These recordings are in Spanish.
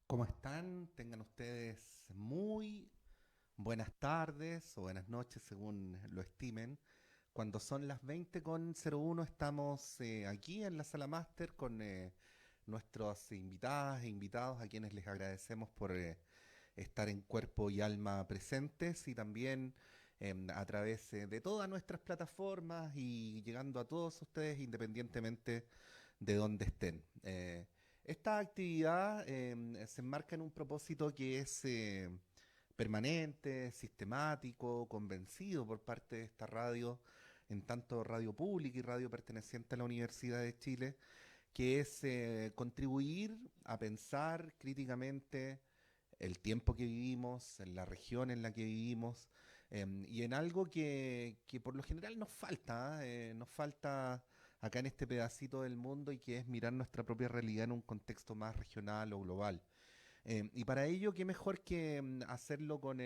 ¿Cómo están? Tengan ustedes muy buenas tardes o buenas noches según lo estimen. Cuando son las 20:01 estamos aquí en la sala máster con nuestros invitadas e invitados a quienes les agradecemos por estar en cuerpo y alma presentes y también a través de todas nuestras plataformas y llegando a todos ustedes independientemente de donde estén. Esta actividad se enmarca en un propósito que es permanente, sistemático, convencido por parte de esta radio, en tanto radio pública y radio perteneciente a la Universidad de Chile, que es contribuir a pensar críticamente el tiempo que vivimos, en la región en la que vivimos, y en algo que por lo general nos falta, nos falta acá en este pedacito del mundo y que es mirar nuestra propia realidad en un contexto más regional o global. Y para ello, qué mejor que hacerlo con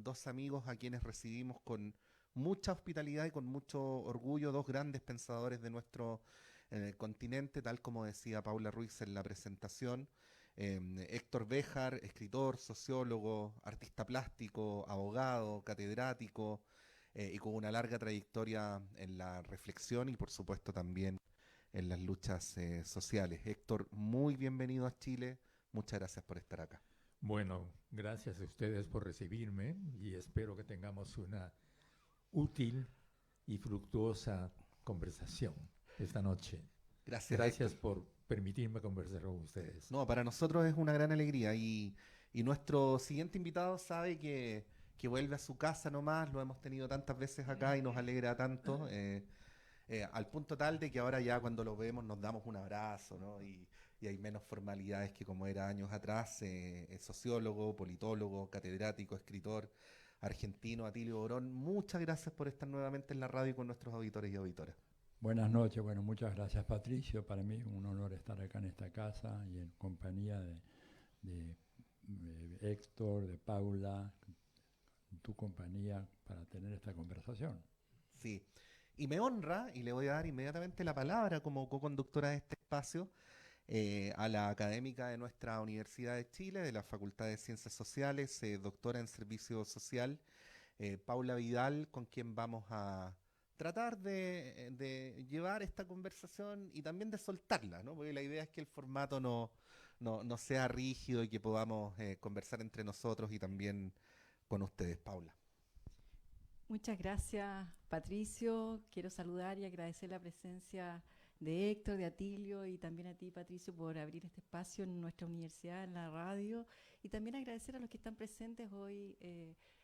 dos amigos a quienes recibimos con mucha hospitalidad y con mucho orgullo, dos grandes pensadores de nuestro continente, tal como decía Paula Ruiz en la presentación. Héctor Béjar, escritor, sociólogo, artista plástico, abogado, catedrático y con una larga trayectoria en la reflexión y por supuesto también en las luchas sociales. Héctor, muy bienvenido a Chile. Muchas gracias por estar acá. Bueno, gracias a ustedes por recibirme y espero que tengamos una útil y fructuosa conversación esta noche. Gracias, Héctor. Gracias por permitirme conversar con ustedes. No, para nosotros es una gran alegría y nuestro siguiente invitado sabe que vuelve a su casa nomás, lo hemos tenido tantas veces acá y nos alegra tanto, al punto tal de que ahora ya cuando lo vemos nos damos un abrazo, ¿no? Y hay menos formalidades que como era años atrás. Es sociólogo, politólogo, catedrático, escritor argentino, Atilio Borón. Muchas gracias por estar nuevamente en la radio con nuestros auditores y auditoras. Buenas noches, bueno, muchas gracias Patricio. Para mí es un honor estar acá en esta casa y en compañía de Héctor, de Paula, tu compañía para tener esta conversación. Sí, y me honra, y le voy a dar inmediatamente la palabra como co-conductora de este espacio, a la académica de nuestra Universidad de Chile, de la Facultad de Ciencias Sociales, doctora en Servicio Social, Paula Vidal, con quien vamos a tratar de llevar esta conversación y también de soltarla, ¿no? Porque la idea es que el formato no sea rígido y que podamos conversar entre nosotros y también con ustedes, Paula. Muchas gracias, Patricio. Quiero saludar y agradecer la presencia de Héctor, de Atilio y también a ti, Patricio, por abrir este espacio en nuestra universidad, en la radio, y también agradecer a los que están presentes hoy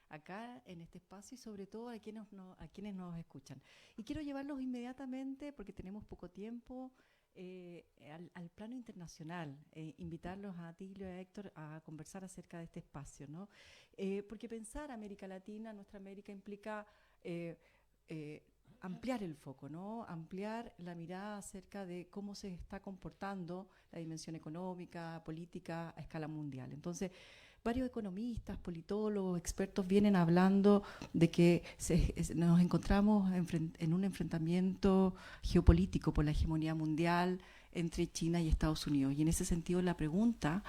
acá en este espacio y sobre todo a quienes nos escuchan. Y quiero llevarlos inmediatamente, porque tenemos poco tiempo, al plano internacional, invitarlos a Atilio y a Héctor a conversar acerca de este espacio, ¿no? Porque pensar América Latina, nuestra América, implica eh, ampliar el foco, ¿no? Ampliar la mirada acerca de cómo se está comportando la dimensión económica, política a escala mundial. Entonces, varios economistas, politólogos, expertos vienen hablando de que nos encontramos en un enfrentamiento geopolítico por la hegemonía mundial entre China y Estados Unidos. Y en ese sentido la pregunta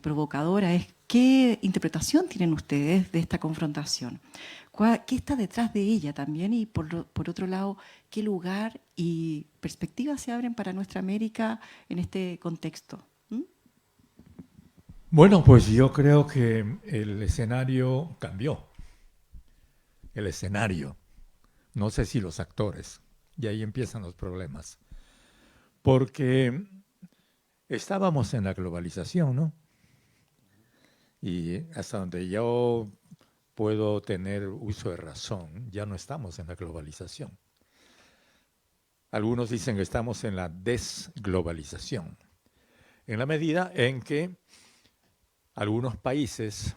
provocadora es: ¿qué interpretación tienen ustedes de esta confrontación? ¿Qué está detrás de ella también? Y por otro lado, ¿qué lugar y perspectivas se abren para nuestra América en este contexto? ¿Mm? Bueno, pues yo creo que el escenario cambió. El escenario. No sé si los actores. Y ahí empiezan los problemas. Porque estábamos en la globalización, ¿no? Y hasta donde yo puedo tener uso de razón, ya no estamos en la globalización. Algunos dicen que estamos en la desglobalización, en la medida en que algunos países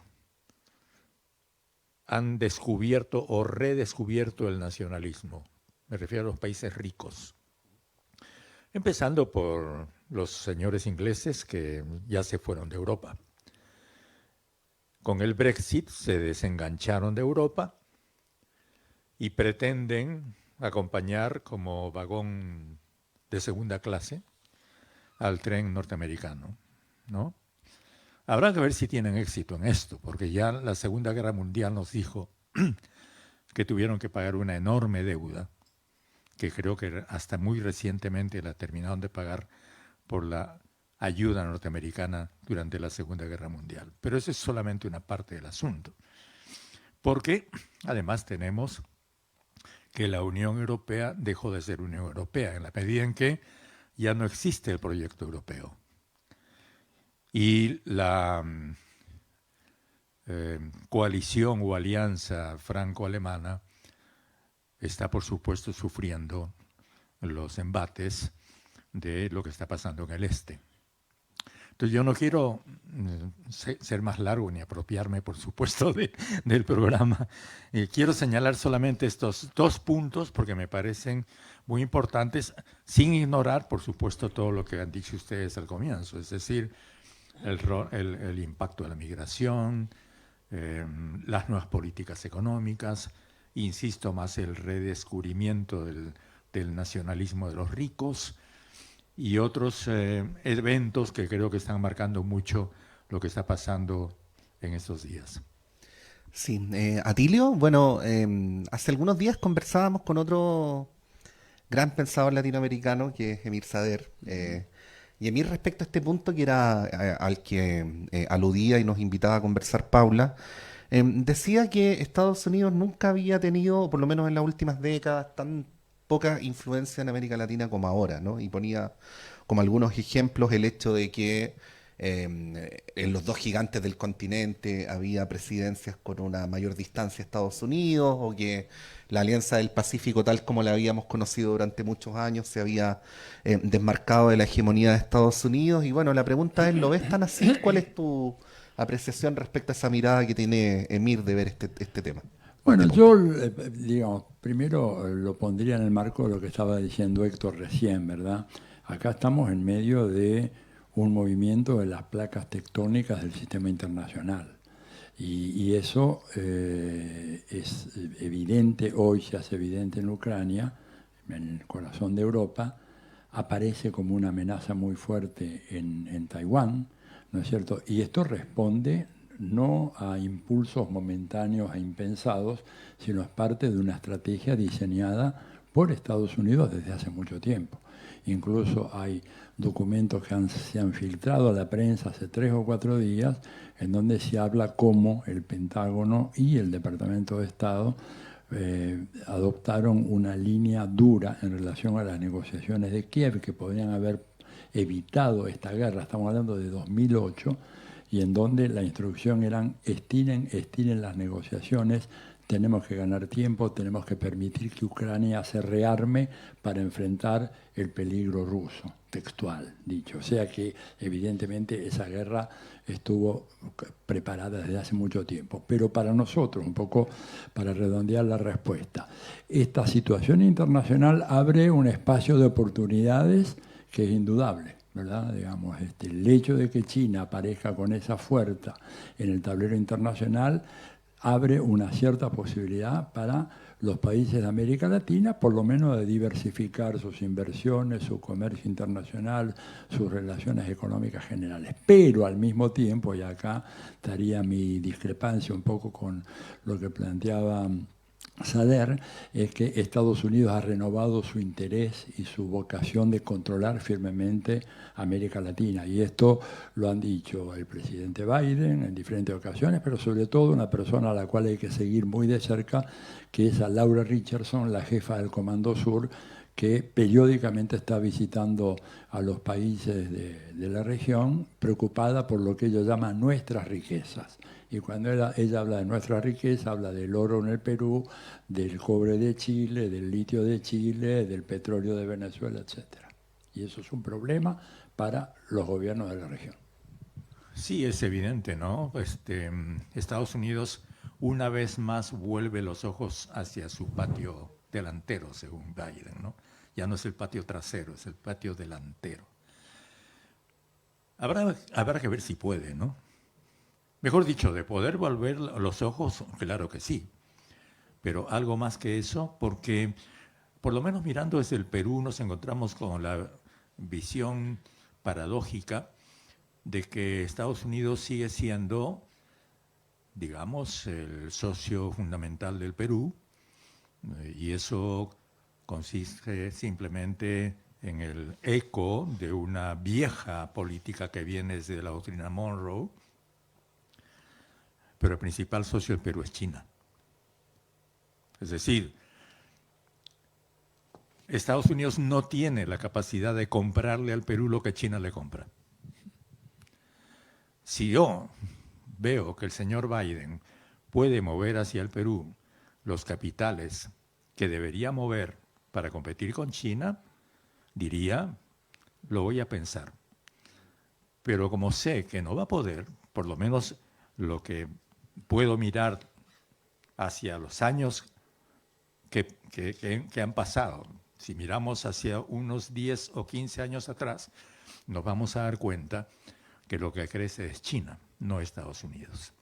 han descubierto o redescubierto el nacionalismo. Me refiero a los países ricos. Empezando por los señores ingleses que ya se fueron de Europa. Con el Brexit se desengancharon de Europa y pretenden acompañar como vagón de segunda clase al tren norteamericano, ¿no? Habrá que ver si tienen éxito en esto, porque ya la Segunda Guerra Mundial nos dijo que tuvieron que pagar una enorme deuda, que creo que hasta muy recientemente la terminaron de pagar por la ayuda norteamericana durante la Segunda Guerra Mundial. Pero eso es solamente una parte del asunto, porque además tenemos que la Unión Europea dejó de ser Unión Europea en la medida en que ya no existe el proyecto europeo. Y la coalición o alianza franco-alemana está, por supuesto, sufriendo los embates de lo que está pasando en el este. Entonces yo no quiero ser más largo ni apropiarme, por supuesto, del programa. Quiero señalar solamente estos 2 puntos porque me parecen muy importantes, sin ignorar, por supuesto, todo lo que han dicho ustedes al comienzo, es decir, el impacto de la migración, las nuevas políticas económicas, insisto más, el redescubrimiento del nacionalismo de los ricos, y otros eventos que creo que están marcando mucho lo que está pasando en estos días. Sí, Atilio, bueno, hace algunos días conversábamos con otro gran pensador latinoamericano que es Emir Sader, y Emir, respecto a este punto que era al que aludía y nos invitaba a conversar Paula, decía que Estados Unidos nunca había tenido, por lo menos en las últimas décadas, tan poca influencia en América Latina como ahora, ¿no? Y ponía como algunos ejemplos el hecho de que en los 2 gigantes del continente había presidencias con una mayor distancia a Estados Unidos, o que la Alianza del Pacífico, tal como la habíamos conocido durante muchos años, se había desmarcado de la hegemonía de Estados Unidos. Y bueno, la pregunta es, ¿lo ves tan así? ¿Cuál es tu apreciación respecto a esa mirada que tiene Emir de ver este tema? Bueno, yo, digamos, primero lo pondría en el marco de lo que estaba diciendo Héctor recién, ¿verdad? Acá estamos en medio de un movimiento de las placas tectónicas del sistema internacional. Y eso es evidente, hoy se hace evidente en Ucrania, en el corazón de Europa, aparece como una amenaza muy fuerte en Taiwán, ¿no es cierto? Y esto responde no a impulsos momentáneos e impensados, sino es parte de una estrategia diseñada por Estados Unidos desde hace mucho tiempo. Incluso hay documentos que se han filtrado a la prensa hace 3 o 4 días, en donde se habla cómo el Pentágono y el Departamento de Estado adoptaron una línea dura en relación a las negociaciones de Kiev, que podrían haber evitado esta guerra. Estamos hablando de 2008, y en donde la instrucción eran estiren las negociaciones, tenemos que ganar tiempo, tenemos que permitir que Ucrania se rearme para enfrentar el peligro ruso, textual dicho. O sea que evidentemente esa guerra estuvo preparada desde hace mucho tiempo. Pero para nosotros, un poco para redondear la respuesta, esta situación internacional abre un espacio de oportunidades que es indudable, ¿verdad? Digamos, el hecho de que China aparezca con esa fuerza en el tablero internacional abre una cierta posibilidad para los países de América Latina, por lo menos de diversificar sus inversiones, su comercio internacional, sus relaciones económicas generales. Pero al mismo tiempo, y acá estaría mi discrepancia un poco con lo que planteaba Sader, es que Estados Unidos ha renovado su interés y su vocación de controlar firmemente América Latina. Y esto lo han dicho el presidente Biden en diferentes ocasiones, pero sobre todo una persona a la cual hay que seguir muy de cerca, que es a Laura Richardson, la jefa del Comando Sur, que periódicamente está visitando a los países de la región, preocupada por lo que ellos llaman nuestras riquezas. Y cuando ella habla de nuestra riqueza, habla del oro en el Perú, del cobre de Chile, del litio de Chile, del petróleo de Venezuela, etc. Y eso es un problema para los gobiernos de la región. Sí, es evidente, ¿no? Estados Unidos una vez más vuelve los ojos hacia su patio delantero, según Biden, ¿no? Ya no es el patio trasero, es el patio delantero. Habrá que ver si puede, ¿no? Mejor dicho, de poder volver los ojos, claro que sí, pero algo más que eso, porque por lo menos mirando desde el Perú nos encontramos con la visión paradójica de que Estados Unidos sigue siendo, digamos, el socio fundamental del Perú, y eso consiste simplemente en el eco de una vieja política que viene desde la doctrina Monroe, pero el principal socio del Perú es China. Es decir, Estados Unidos no tiene la capacidad de comprarle al Perú lo que China le compra. Si yo veo que el señor Biden puede mover hacia el Perú los capitales que debería mover para competir con China, diría, lo voy a pensar. Pero como sé que no va a poder, por lo menos lo que puedo mirar hacia los años que han pasado, si miramos hacia unos 10 o 15 años atrás, nos vamos a dar cuenta que lo que crece es China, no Estados Unidos.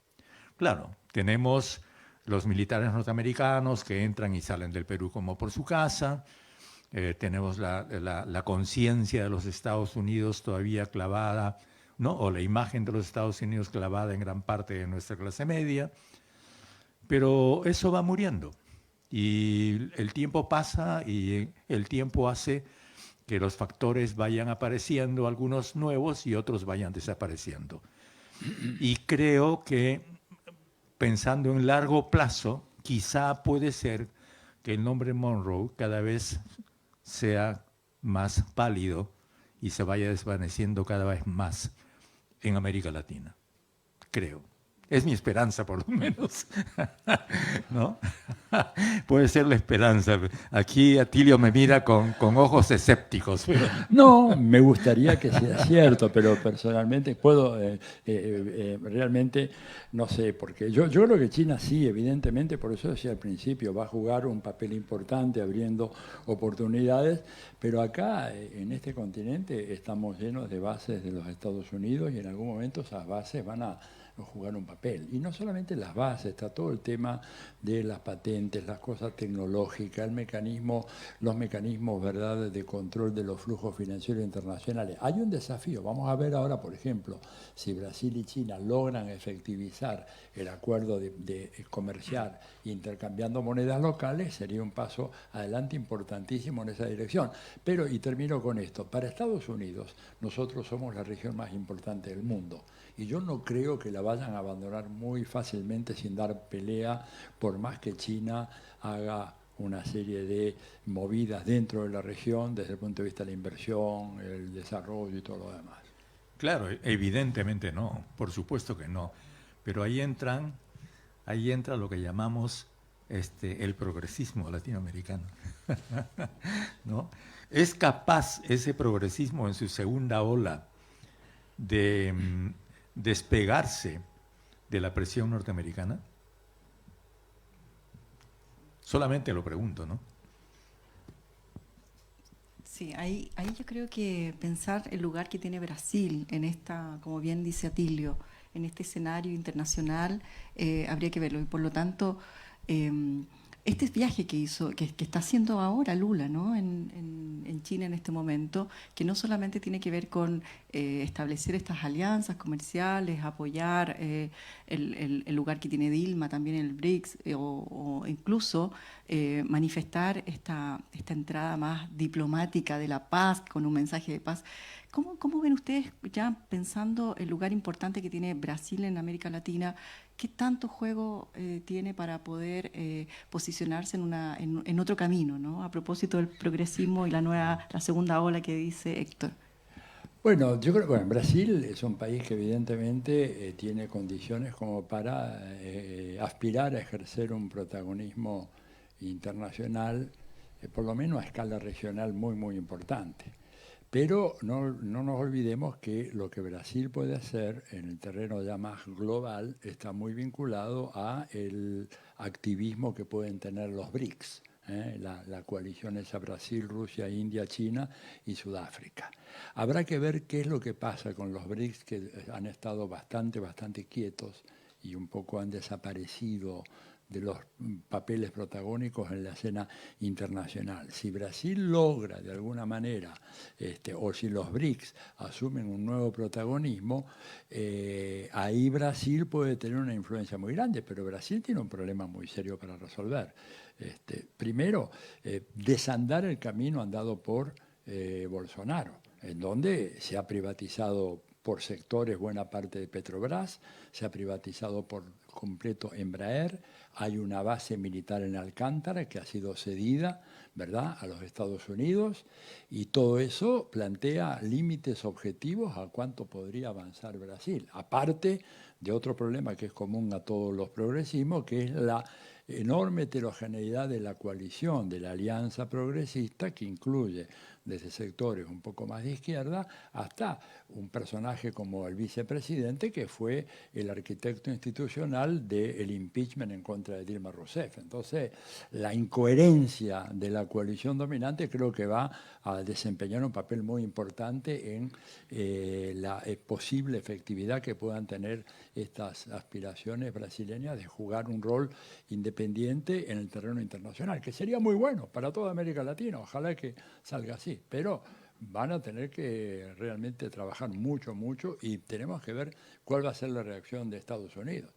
Claro, tenemos los militares norteamericanos que entran y salen del Perú como por su casa, tenemos la conciencia de los Estados Unidos todavía clavada, ¿no? O la imagen de los Estados Unidos clavada en gran parte de nuestra clase media, pero eso va muriendo. Y el tiempo pasa y el tiempo hace que los factores vayan apareciendo, algunos nuevos y otros vayan desapareciendo. Y creo que, pensando en largo plazo, quizá puede ser que el nombre Monroe cada vez sea más pálido y se vaya desvaneciendo cada vez más en América Latina. Creo. Es mi esperanza, por lo menos. ¿No? Puede ser la esperanza. Aquí Atilio me mira con ojos escépticos. Pero... No, me gustaría que sea cierto, pero personalmente puedo, realmente, no sé, porque yo creo que China sí, evidentemente, por eso decía al principio, va a jugar un papel importante abriendo oportunidades, pero acá, en este continente, estamos llenos de bases de los Estados Unidos y en algún momento esas bases van a jugar un papel. Y no solamente las bases, está todo el tema de las patentes, las cosas tecnológicas, los mecanismos, ¿verdad?, de control de los flujos financieros internacionales. Hay un desafío. Vamos a ver ahora, por ejemplo, si Brasil y China logran efectivizar el acuerdo de comerciar intercambiando monedas locales, sería un paso adelante importantísimo en esa dirección. Pero, y termino con esto, para Estados Unidos, nosotros somos la región más importante del mundo. Y yo no creo que la vayan a abandonar muy fácilmente sin dar pelea, por más que China haga una serie de movidas dentro de la región desde el punto de vista de la inversión, el desarrollo y todo lo demás. Claro, evidentemente no, por supuesto que no. Pero ahí entra lo que llamamos el progresismo latinoamericano. ¿No? ¿Es capaz ese progresismo en su segunda ola de despegarse de la presión norteamericana? Solamente lo pregunto, ¿no? Sí, ahí yo creo que pensar el lugar que tiene Brasil en esta, como bien dice Atilio, en este escenario internacional, habría que verlo. Y por lo tanto, este viaje que hizo, que está haciendo ahora Lula, ¿no?, en China en este momento, que no solamente tiene que ver con establecer estas alianzas comerciales, apoyar el lugar que tiene Dilma también en el BRICS, o incluso manifestar esta entrada más diplomática de la paz, con un mensaje de paz. ¿Cómo ven ustedes, ya pensando el lugar importante que tiene Brasil en América Latina, qué tanto juego tiene para poder posicionarse en otro camino, ¿no?, a propósito del progresismo y la segunda ola que dice Héctor? Bueno, yo creo que Brasil es un país que evidentemente tiene condiciones como para aspirar a ejercer un protagonismo internacional, por lo menos a escala regional muy, muy importante. Pero no nos olvidemos que lo que Brasil puede hacer en el terreno ya más global está muy vinculado a el activismo que pueden tener los BRICS, la coalición esa Brasil, Rusia, India, China y Sudáfrica. Habrá que ver qué es lo que pasa con los BRICS, que han estado bastante quietos y un poco han desaparecido de los papeles protagónicos en la escena internacional. Si Brasil logra de alguna manera, o si los BRICS asumen un nuevo protagonismo, ahí Brasil puede tener una influencia muy grande, pero Brasil tiene un problema muy serio para resolver. Primero, desandar el camino andado por Bolsonaro, en donde se ha privatizado por sectores buena parte de Petrobras, se ha privatizado por completo Embraer, hay una base militar en Alcántara que ha sido cedida, ¿verdad?, a los Estados Unidos, y todo eso plantea límites objetivos a cuánto podría avanzar Brasil, aparte de otro problema que es común a todos los progresismos, que es la enorme heterogeneidad de la coalición, de la alianza progresista, que incluye desde sectores un poco más de izquierda hasta un personaje como el vicepresidente, que fue el arquitecto institucional del impeachment en contra de Dilma Rousseff. Entonces, la incoherencia de la coalición dominante creo que va a desempeñar un papel muy importante en la posible efectividad que puedan tener estas aspiraciones brasileñas de jugar un rol independiente en el terreno internacional, que sería muy bueno para toda América Latina, ojalá que salga así, pero van a tener que realmente trabajar mucho, mucho, y tenemos que ver cuál va a ser la reacción de Estados Unidos,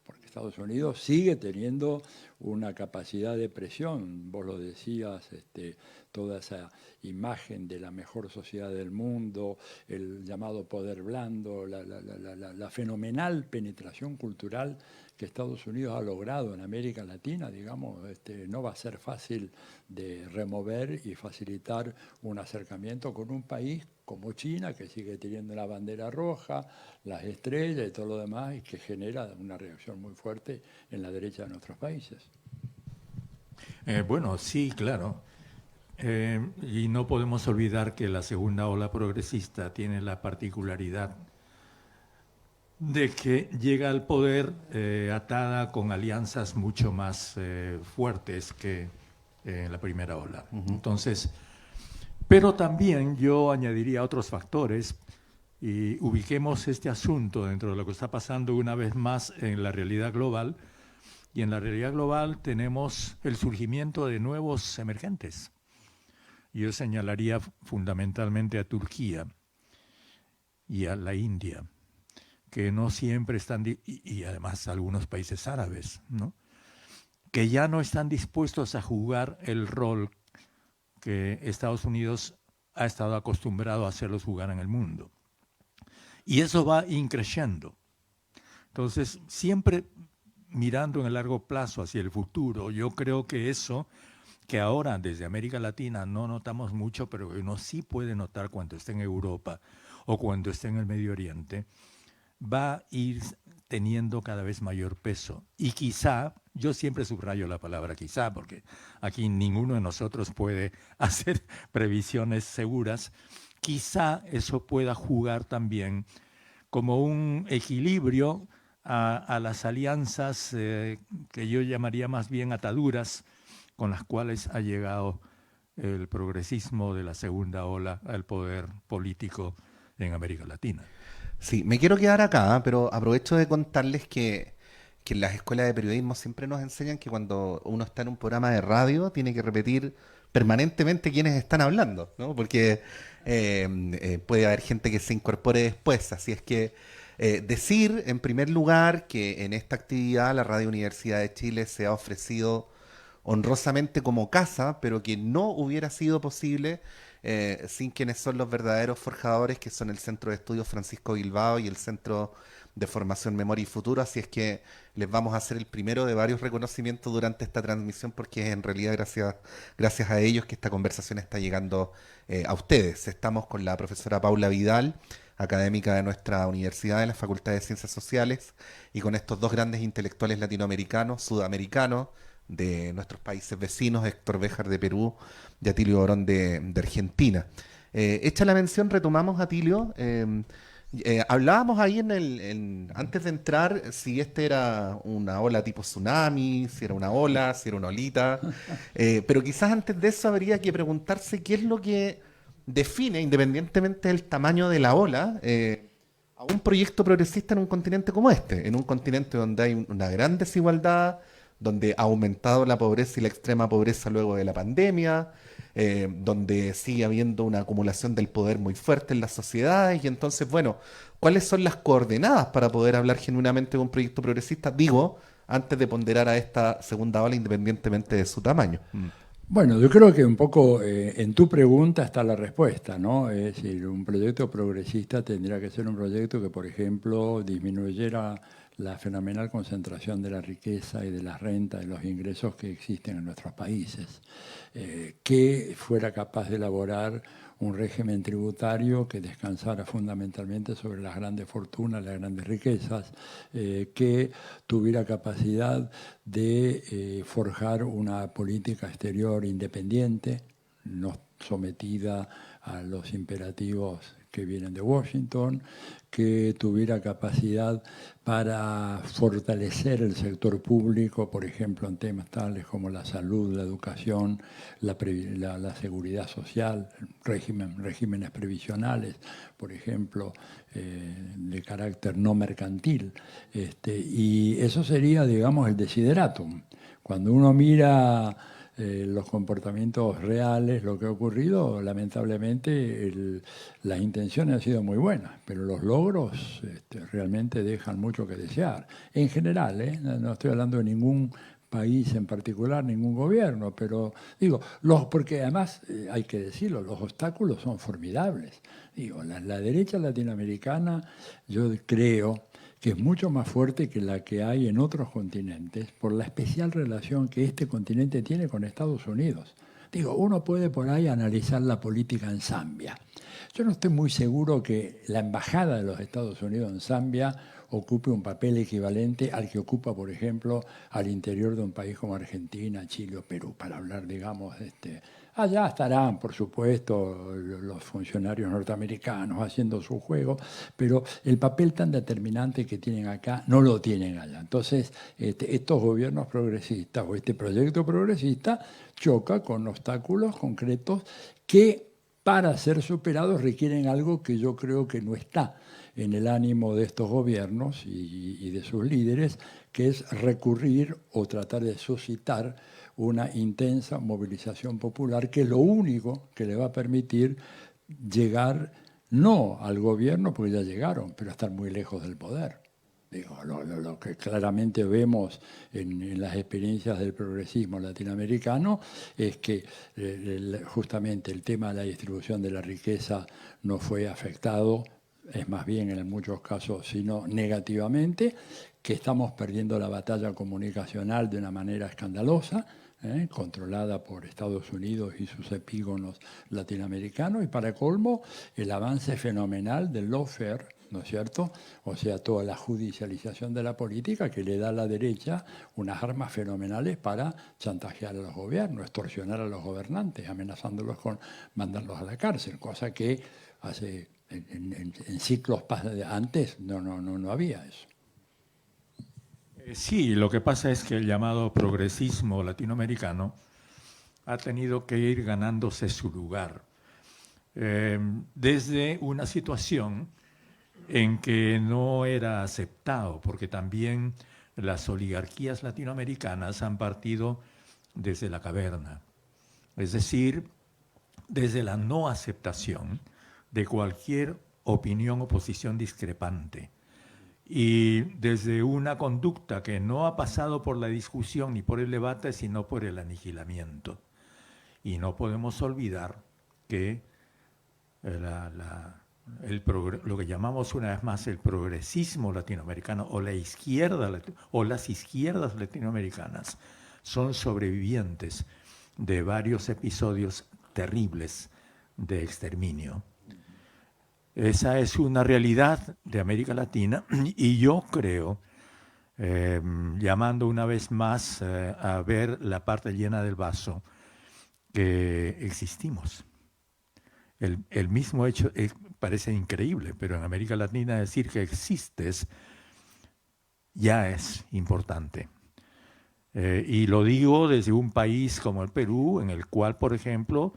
porque Estados Unidos sigue teniendo una capacidad de presión, vos lo decías, toda esa imagen de la mejor sociedad del mundo, el llamado poder blando, la fenomenal penetración cultural que Estados Unidos ha logrado en América Latina, digamos, no va a ser fácil de remover y facilitar un acercamiento con un país como China, que sigue teniendo la bandera roja, las estrellas y todo lo demás, y que genera una reacción muy fuerte en la derecha de nuestros países. Bueno, sí, claro. Y no podemos olvidar que la segunda ola progresista tiene la particularidad de que llega al poder atada con alianzas mucho más fuertes que la primera ola. Entonces, pero también yo añadiría otros factores y ubiquemos este asunto dentro de lo que está pasando una vez más en la realidad global. Y en la realidad global tenemos el surgimiento de nuevos emergentes. Yo señalaría fundamentalmente a Turquía y a la India, que no siempre están, y además algunos países árabes, ¿no?, que ya no están dispuestos a jugar el rol que Estados Unidos ha estado acostumbrado a hacerlos jugar en el mundo. Y eso va increciendo. Entonces, siempre mirando en el largo plazo hacia el futuro, yo creo que eso, que ahora desde América Latina no notamos mucho, pero uno sí puede notar cuando esté en Europa o cuando esté en el Medio Oriente, va a ir teniendo cada vez mayor peso. Y quizá, yo siempre subrayo la palabra quizá, porque aquí ninguno de nosotros puede hacer previsiones seguras, quizá eso pueda jugar también como un equilibrio a las alianzas que yo llamaría más bien ataduras con las cuales ha llegado el progresismo de la segunda ola al poder político en América Latina. Sí, me quiero quedar acá, pero aprovecho de contarles que en las escuelas de periodismo siempre nos enseñan que cuando uno está en un programa de radio tiene que repetir permanentemente quiénes están hablando, ¿no? Porque puede haber gente que se incorpore después, así es que decir en primer lugar que en esta actividad la Radio Universidad de Chile se ha ofrecido honrosamente como casa, pero que no hubiera sido posible sin quienes son los verdaderos forjadores, que son el Centro de Estudios Francisco Bilbao y el Centro de Formación Memoria y Futuro. Así es que les vamos a hacer el primero de varios reconocimientos durante esta transmisión, porque es en realidad gracias a ellos que esta conversación está llegando a ustedes. Estamos con la profesora Paula Vidal, académica de nuestra universidad en la Facultad de Ciencias Sociales, y con estos dos grandes intelectuales latinoamericanos, sudamericanos, de nuestros países vecinos, Héctor Béjar de Perú y Atilio Borón de Argentina. Hecha la mención, retomamos, Atilio. Hablábamos ahí antes de entrar si era una ola tipo tsunami, si era una ola, si era una olita, pero quizás antes de eso habría que preguntarse qué es lo que define, independientemente del tamaño de la ola, a un proyecto progresista en un continente como este, en un continente donde hay una gran desigualdad, donde ha aumentado la pobreza y la extrema pobreza luego de la pandemia, donde sigue habiendo una acumulación del poder muy fuerte en las sociedades. Y entonces, bueno, ¿cuáles son las coordenadas para poder hablar genuinamente de un proyecto progresista? Digo, antes de ponderar a esta segunda ola independientemente de su tamaño. Bueno, yo creo que un poco en tu pregunta está la respuesta, ¿no? Es decir, un proyecto progresista tendría que ser un proyecto que, por ejemplo, disminuyera la fenomenal concentración de la riqueza y de las rentas y los ingresos que existen en nuestros países, que fuera capaz de elaborar un régimen tributario que descansara fundamentalmente sobre las grandes fortunas, las grandes riquezas, que tuviera capacidad de forjar una política exterior independiente, no sometida a los imperativos que vienen de Washington, que tuviera capacidad para fortalecer el sector público, por ejemplo, en temas tales como la salud, la educación, la seguridad social, regímenes previsionales, por ejemplo, de carácter no mercantil. Y eso sería, digamos, el desideratum. Cuando uno mira los comportamientos reales, lo que ha ocurrido, lamentablemente las intenciones han sido muy buenas, pero los logros realmente dejan mucho que desear. En general, no estoy hablando de ningún país en particular, ningún gobierno, pero digo, porque además, hay que decirlo, los obstáculos son formidables. Digo, la derecha latinoamericana, yo creo que es mucho más fuerte que la que hay en otros continentes, por la especial relación que este continente tiene con Estados Unidos. Digo, uno puede por ahí analizar la política en Zambia. Yo no estoy muy seguro que la embajada de los Estados Unidos en Zambia ocupe un papel equivalente al que ocupa, por ejemplo, al interior de un país como Argentina, Chile o Perú, para hablar, digamos, allá estarán, por supuesto, los funcionarios norteamericanos haciendo su juego, pero el papel tan determinante que tienen acá no lo tienen allá. Entonces, estos gobiernos progresistas o este proyecto progresista choca con obstáculos concretos que, para ser superados, requieren algo que yo creo que no está en el ánimo de estos gobiernos y de sus líderes, que es recurrir o tratar de suscitar una intensa movilización popular, que es lo único que le va a permitir llegar, no al gobierno, porque ya llegaron, pero a estar muy lejos del poder. Digo, lo que claramente vemos en las experiencias del progresismo latinoamericano es que justamente el tema de la distribución de la riqueza no fue afectado, es más bien en muchos casos, sino negativamente, que estamos perdiendo la batalla comunicacional de una manera escandalosa, controlada por Estados Unidos y sus epígonos latinoamericanos, y para colmo, el avance fenomenal del lawfare, ¿no es cierto? O sea, toda la judicialización de la política que le da a la derecha unas armas fenomenales para chantajear a los gobiernos, extorsionar a los gobernantes, amenazándolos con mandarlos a la cárcel, cosa que hace en ciclos antes no había eso. Sí, lo que pasa es que el llamado progresismo latinoamericano ha tenido que ir ganándose su lugar desde una situación en que no era aceptado, porque también las oligarquías latinoamericanas han partido desde la caverna, es decir, desde la no aceptación de cualquier opinión o posición discrepante, y desde una conducta que no ha pasado por la discusión ni por el debate, sino por el aniquilamiento. Y no podemos olvidar que lo que llamamos una vez más el progresismo latinoamericano o la izquierda o las izquierdas latinoamericanas son sobrevivientes de varios episodios terribles de exterminio. Esa es una realidad de América Latina y yo creo, llamando una vez más a ver la parte llena del vaso, que existimos. El mismo hecho parece increíble, pero en América Latina decir que existes ya es importante. Y lo digo desde un país como el Perú, en el cual, por ejemplo,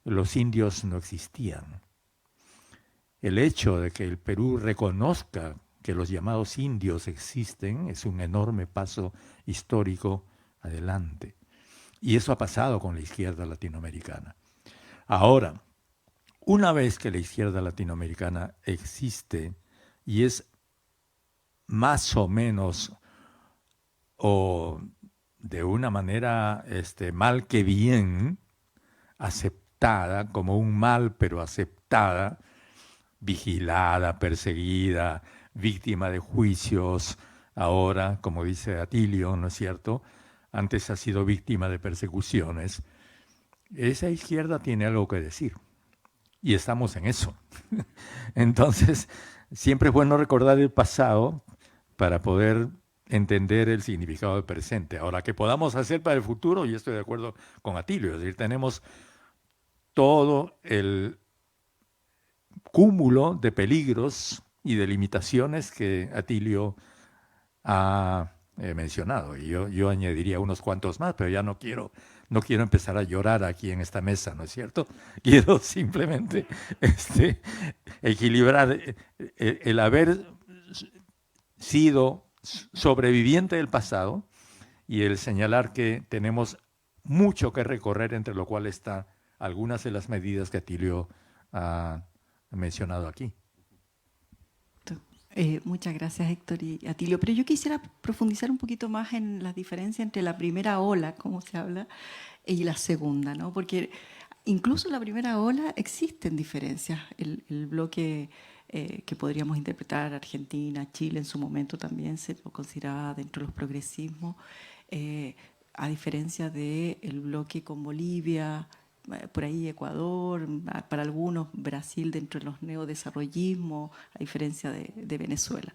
los indios no existían. El hecho de que el Perú reconozca que los llamados indios existen es un enorme paso histórico adelante. Y eso ha pasado con la izquierda latinoamericana. Ahora, una vez que la izquierda latinoamericana existe y es más o menos o de una manera mal que bien aceptada, como un mal pero aceptada, vigilada, perseguida, víctima de juicios, ahora, como dice Atilio, ¿no es cierto? Antes ha sido víctima de persecuciones. Esa izquierda tiene algo que decir y estamos en eso. Entonces, siempre es bueno recordar el pasado para poder entender el significado del presente. Ahora, ¿qué podamos hacer para el futuro? Yo estoy de acuerdo con Atilio, es decir, tenemos todo el cúmulo de peligros y de limitaciones que Atilio ha mencionado. Y yo añadiría unos cuantos más, pero ya no quiero empezar a llorar aquí en esta mesa, ¿no es cierto? Quiero simplemente equilibrar el haber sido sobreviviente del pasado y el señalar que tenemos mucho que recorrer, entre lo cual están algunas de las medidas que Atilio ha mencionado aquí. Muchas gracias, Héctor y Atilio. Pero yo quisiera profundizar un poquito más en las diferencias entre la primera ola, como se habla, y la segunda, ¿no? Porque incluso en la primera ola existen diferencias. El bloque que podríamos interpretar Argentina, Chile en su momento también se lo consideraba dentro de los progresismos, a diferencia del bloque con Bolivia, por ahí Ecuador, para algunos Brasil dentro de los neodesarrollismos, a diferencia de Venezuela.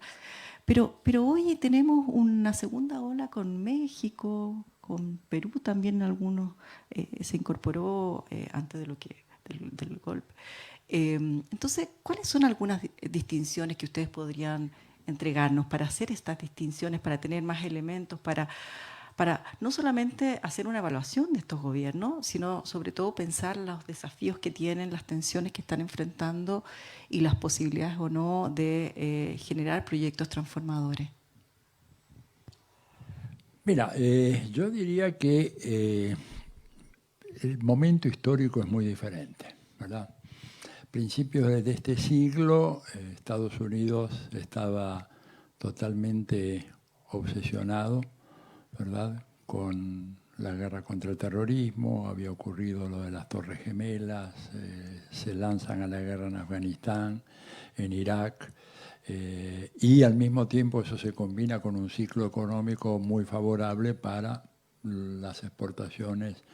Pero hoy tenemos una segunda ola con México, con Perú también algunos se incorporó antes de del golpe. Entonces, ¿cuáles son algunas distinciones que ustedes podrían entregarnos para hacer estas distinciones, para tener más elementos, para no solamente hacer una evaluación de estos gobiernos, sino sobre todo pensar los desafíos que tienen, las tensiones que están enfrentando y las posibilidades o no de generar proyectos transformadores? Mira, yo diría que el momento histórico es muy diferente, ¿verdad? Principios de este siglo, Estados Unidos estaba totalmente obsesionado, ¿verdad?, con la guerra contra el terrorismo, había ocurrido lo de las Torres Gemelas, se lanzan a la guerra en Afganistán, en Irak, y al mismo tiempo eso se combina con un ciclo económico muy favorable para las exportaciones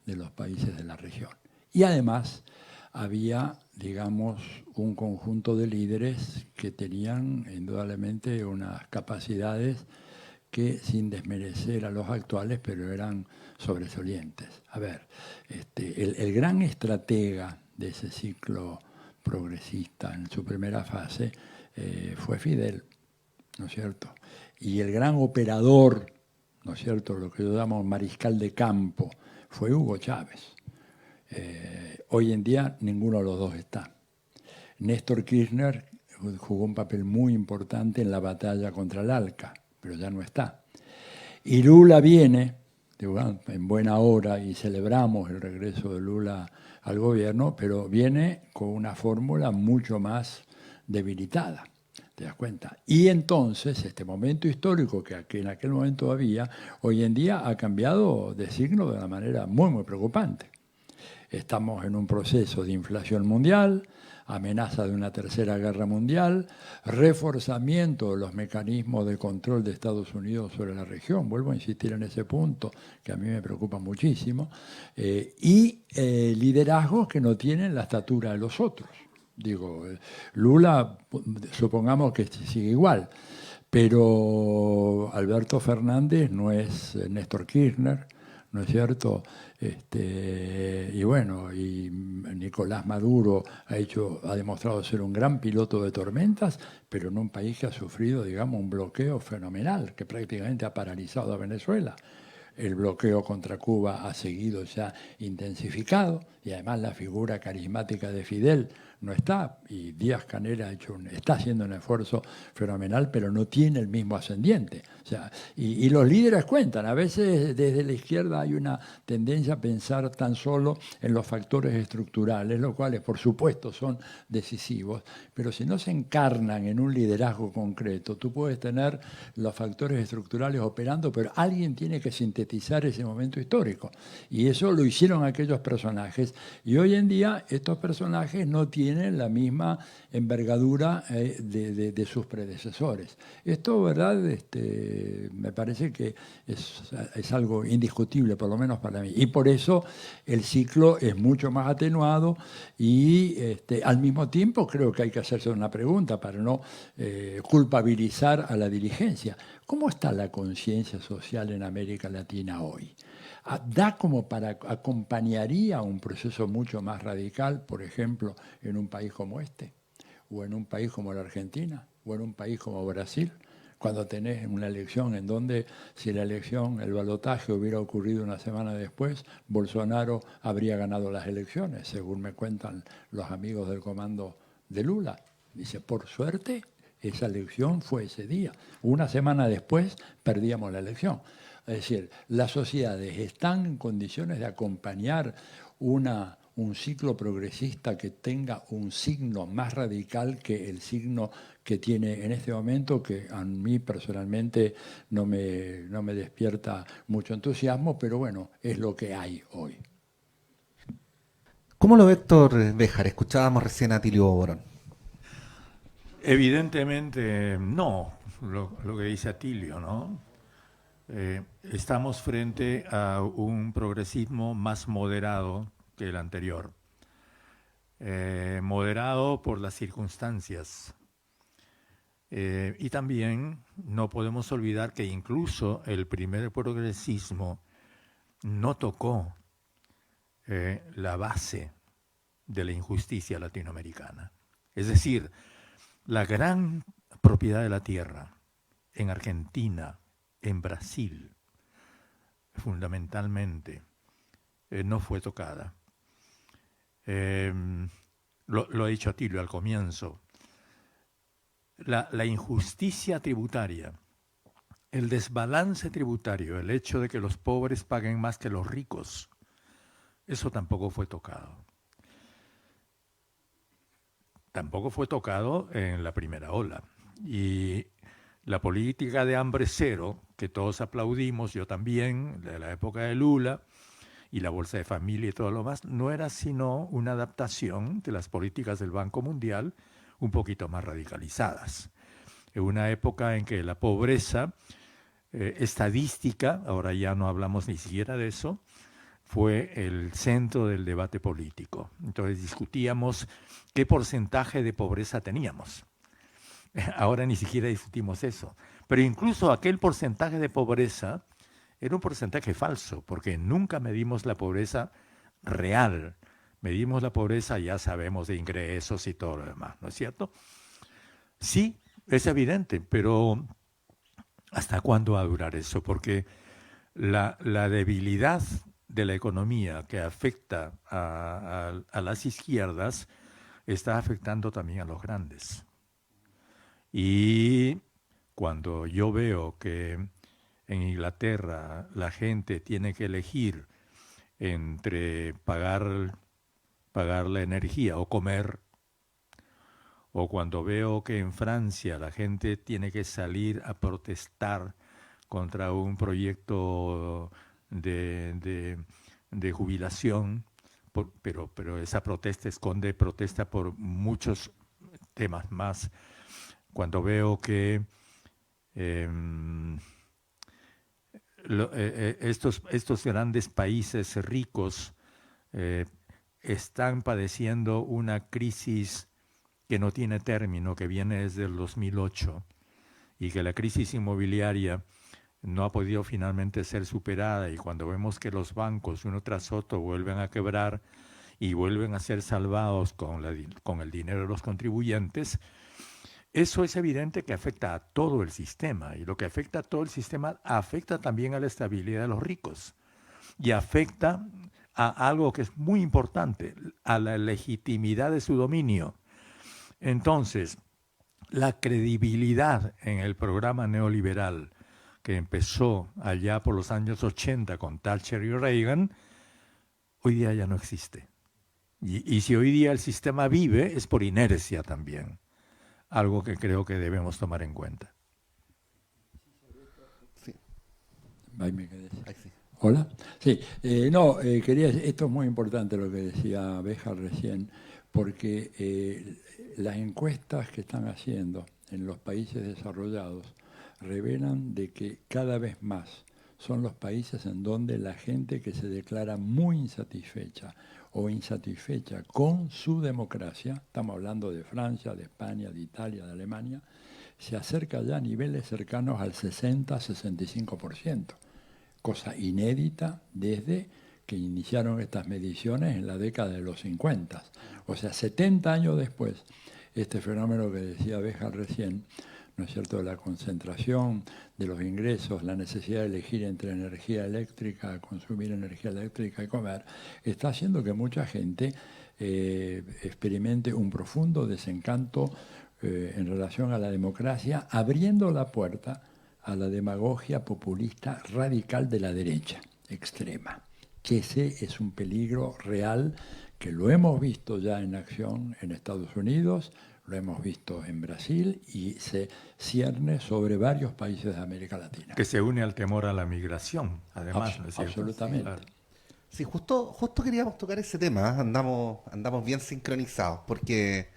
de los países de la región. Y además había, digamos, un conjunto de líderes que tenían indudablemente unas capacidades que, sin desmerecer a los actuales, pero eran sobresalientes. A ver, el gran estratega de ese ciclo progresista en su primera fase fue Fidel, ¿no es cierto? Y el gran operador, ¿no es cierto?, lo que yo llamo mariscal de campo, fue Hugo Chávez. Hoy en día ninguno de los dos está. Néstor Kirchner jugó un papel muy importante en la batalla contra el ALCA, pero ya no está. Y Lula viene, en buena hora, y celebramos el regreso de Lula al gobierno, pero viene con una fórmula mucho más debilitada, ¿te das cuenta? Y entonces, este momento histórico que en aquel momento había, hoy en día ha cambiado de signo de una manera muy, muy preocupante. Estamos en un proceso de inflación mundial, amenaza de una tercera guerra mundial, reforzamiento de los mecanismos de control de Estados Unidos sobre la región, vuelvo a insistir en ese punto que a mí me preocupa muchísimo, y liderazgos que no tienen la estatura de los otros. Digo, Lula, supongamos que sigue igual, pero Alberto Fernández no es Néstor Kirchner, ¿no es cierto? Y bueno, y Nicolás Maduro ha demostrado ser un gran piloto de tormentas, pero en un país que ha sufrido, digamos, un bloqueo fenomenal, que prácticamente ha paralizado a Venezuela. El bloqueo contra Cuba ha seguido, se ha intensificado, y además la figura carismática de Fidel no está. Y Díaz-Canel está haciendo un esfuerzo fenomenal, pero no tiene el mismo ascendiente. O sea, y los líderes cuentan. A veces desde la izquierda hay una tendencia a pensar tan solo en los factores estructurales, los cuales por supuesto son decisivos, pero si no se encarnan en un liderazgo concreto, tú puedes tener los factores estructurales operando, pero alguien tiene que sintetizar ese momento histórico. Y eso lo hicieron aquellos personajes. Y hoy en día estos personajes no tienen la misma envergadura de sus predecesores. Esto, ¿verdad? Me parece que es algo indiscutible, por lo menos para mí. Y por eso el ciclo es mucho más atenuado y al mismo tiempo creo que hay que hacerse una pregunta para no culpabilizar a la dirigencia. ¿Cómo está la conciencia social en América Latina hoy? ¿Da como acompañaría un proceso mucho más radical, por ejemplo, en un país como este? ¿O en un país como la Argentina? ¿O en un país como Brasil? Cuando tenés una elección en donde, si la elección, el balotaje hubiera ocurrido una semana después, Bolsonaro habría ganado las elecciones, según me cuentan los amigos del comando de Lula. Dice, por suerte, esa elección fue ese día. Una semana después, perdíamos la elección. Es decir, las sociedades están en condiciones de acompañar un ciclo progresista que tenga un signo más radical que el signo que tiene en este momento, que a mí personalmente no me despierta mucho entusiasmo, pero bueno, es lo que hay hoy. ¿Cómo lo ve Héctor Béjar? Escuchábamos recién a Atilio Borón. Evidentemente no, lo que dice Atilio, ¿no? Estamos frente a un progresismo más moderado que el anterior. Moderado por las circunstancias. Y también no podemos olvidar que incluso el primer progresismo no tocó la base de la injusticia latinoamericana. Es decir, la gran propiedad de la tierra en Argentina, en Brasil, fundamentalmente, no fue tocada. Lo ha dicho Atilio al comienzo. La injusticia tributaria, el desbalance tributario, el hecho de que los pobres paguen más que los ricos, eso tampoco fue tocado. Tampoco fue tocado en la primera ola. Y la política de hambre cero, que todos aplaudimos, yo también, de la época de Lula, y la bolsa de familia y todo lo más, no era sino una adaptación de las políticas del Banco Mundial un poquito más radicalizadas. En una época en que la pobreza estadística, ahora ya no hablamos ni siquiera de eso, fue el centro del debate político. Entonces discutíamos qué porcentaje de pobreza teníamos. Ahora ni siquiera discutimos eso. Pero incluso aquel porcentaje de pobreza era un porcentaje falso, porque nunca medimos la pobreza real. Medimos la pobreza, ya sabemos, de ingresos y todo lo demás, ¿no es cierto? Sí, es evidente, pero ¿hasta cuándo va a durar eso? Porque la debilidad de la economía que afecta a las izquierdas está afectando también a los grandes. Y cuando yo veo que en Inglaterra la gente tiene que elegir entre pagar la energía o comer, o cuando veo que en Francia la gente tiene que salir a protestar contra un proyecto de jubilación, pero esa protesta esconde protesta por muchos temas más. Cuando veo que estos grandes países ricos están padeciendo una crisis que no tiene término, que viene desde el 2008, y que la crisis inmobiliaria no ha podido finalmente ser superada, y cuando vemos que los bancos uno tras otro vuelven a quebrar y vuelven a ser salvados con el dinero de los contribuyentes, eso es evidente que afecta a todo el sistema, y lo que afecta a todo el sistema afecta también a la estabilidad de los ricos y afecta a algo que es muy importante, a la legitimidad de su dominio. Entonces, la credibilidad en el programa neoliberal que empezó allá por los años 80 con Thatcher y Reagan, hoy día ya no existe. Y si hoy día el sistema vive, es por inercia también, algo que creo que debemos tomar en cuenta. Sí, Ahí me quedé. ahí sí. Hola. Sí, quería, esto es muy importante lo que decía Béjar recién, porque las encuestas que están haciendo en los países desarrollados revelan de que cada vez más son los países en donde la gente que se declara muy insatisfecha o insatisfecha con su democracia, estamos hablando de Francia, de España, de Italia, de Alemania, se acerca ya a niveles cercanos al 60-65%. Cosa inédita desde que iniciaron estas mediciones en la década de los 50. O sea, 70 años después, este fenómeno que decía Béjar recién, ¿no es cierto?, de la concentración de los ingresos, la necesidad de elegir entre energía eléctrica, consumir energía eléctrica y comer, está haciendo que mucha gente experimente un profundo desencanto en relación a la democracia, abriendo la puerta a la demagogia populista radical de la derecha extrema, que ese es un peligro real que lo hemos visto ya en acción en Estados Unidos, lo hemos visto en Brasil y se cierne sobre varios países de América Latina. Que se une al temor a la migración, además, ¿no es cierto? Absolutamente. Claro. Sí, justo queríamos tocar ese tema, ¿eh? Andamos bien sincronizados, porque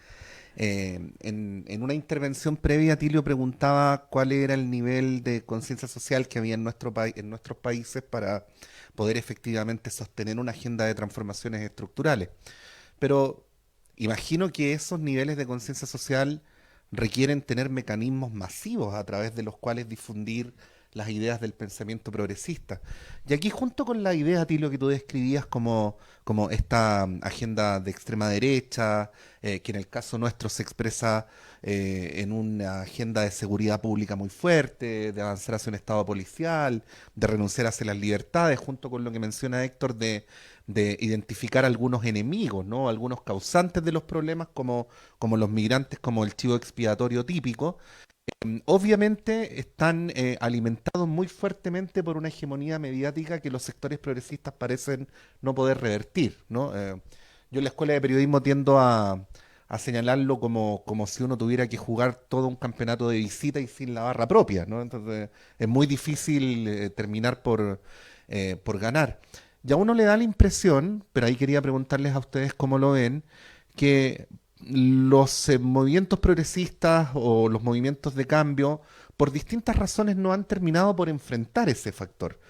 en una intervención previa Tilio preguntaba cuál era el nivel de conciencia social que había en en nuestros países para poder efectivamente sostener una agenda de transformaciones estructurales. Pero imagino que esos niveles de conciencia social requieren tener mecanismos masivos a través de los cuales difundir las ideas del pensamiento progresista. Y aquí junto con la idea, Tilio, que tú describías como esta agenda de extrema derecha, que en el caso nuestro se expresa en una agenda de seguridad pública muy fuerte, de avanzar hacia un Estado policial, de renunciar hacia las libertades, junto con lo que menciona Héctor de identificar algunos enemigos, ¿no? Algunos causantes de los problemas como los migrantes, como el chivo expiatorio típico. Obviamente están alimentados muy fuertemente por una hegemonía mediática que los sectores progresistas parecen no poder revertir, ¿no? Yo en la escuela de periodismo tiendo a señalarlo como si uno tuviera que jugar todo un campeonato de visita y sin la barra propia, ¿no? Entonces es muy difícil terminar por ganar. Y a uno le da la impresión, pero ahí quería preguntarles a ustedes cómo lo ven, que los movimientos progresistas o los movimientos de cambio, por distintas razones, no han terminado por enfrentar ese factor.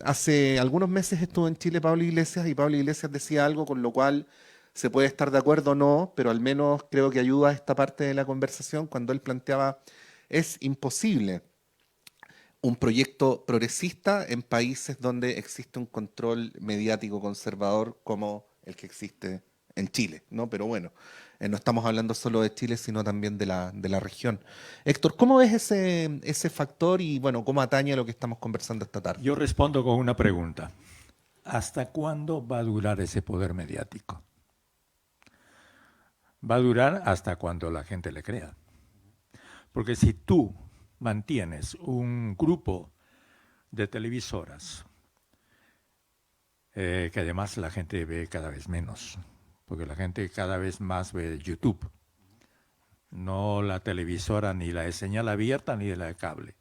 Hace algunos meses estuvo en Chile Pablo Iglesias y Pablo Iglesias decía algo con lo cual se puede estar de acuerdo o no, pero al menos creo que ayuda a esta parte de la conversación cuando él planteaba es imposible un proyecto progresista en países donde existe un control mediático conservador como el que existe en Chile, ¿no? Pero bueno, no estamos hablando solo de Chile, sino también de la región. Héctor, ¿cómo ves ese factor y, bueno, cómo atañe a lo que estamos conversando esta tarde? Yo respondo con una pregunta. ¿Hasta cuándo va a durar ese poder mediático? Va a durar hasta cuando la gente le crea. Porque si tú mantienes un grupo de televisoras, que además la gente ve cada vez menos, porque la gente cada vez más ve YouTube, no la televisora ni la de señal abierta ni de la de cable.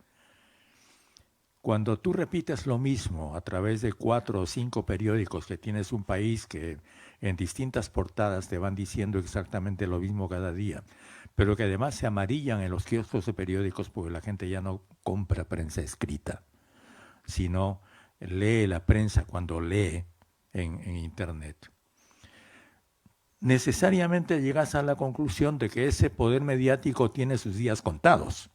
Cuando tú repites lo mismo a través de 4 o 5 periódicos que tienes un país que en distintas portadas te van diciendo exactamente lo mismo cada día, pero que además se amarillan en los kioscos de periódicos porque la gente ya no compra prensa escrita, sino lee la prensa cuando lee en Internet. Necesariamente llegas a la conclusión de que ese poder mediático tiene sus días contados.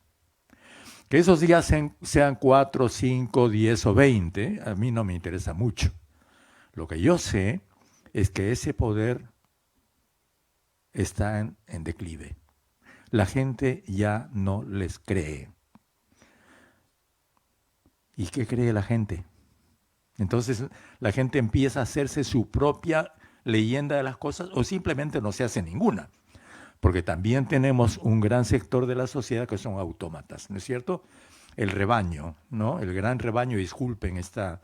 Que esos días sean 4, 5, 10 o 20, a mí no me interesa mucho. Lo que yo sé es que ese poder está en declive. La gente ya no les cree. ¿Y qué cree la gente? Entonces la gente empieza a hacerse su propia leyenda de las cosas o simplemente no se hace ninguna. Porque también tenemos un gran sector de la sociedad que son autómatas, ¿no es cierto? El rebaño, ¿no? El gran rebaño, disculpen esta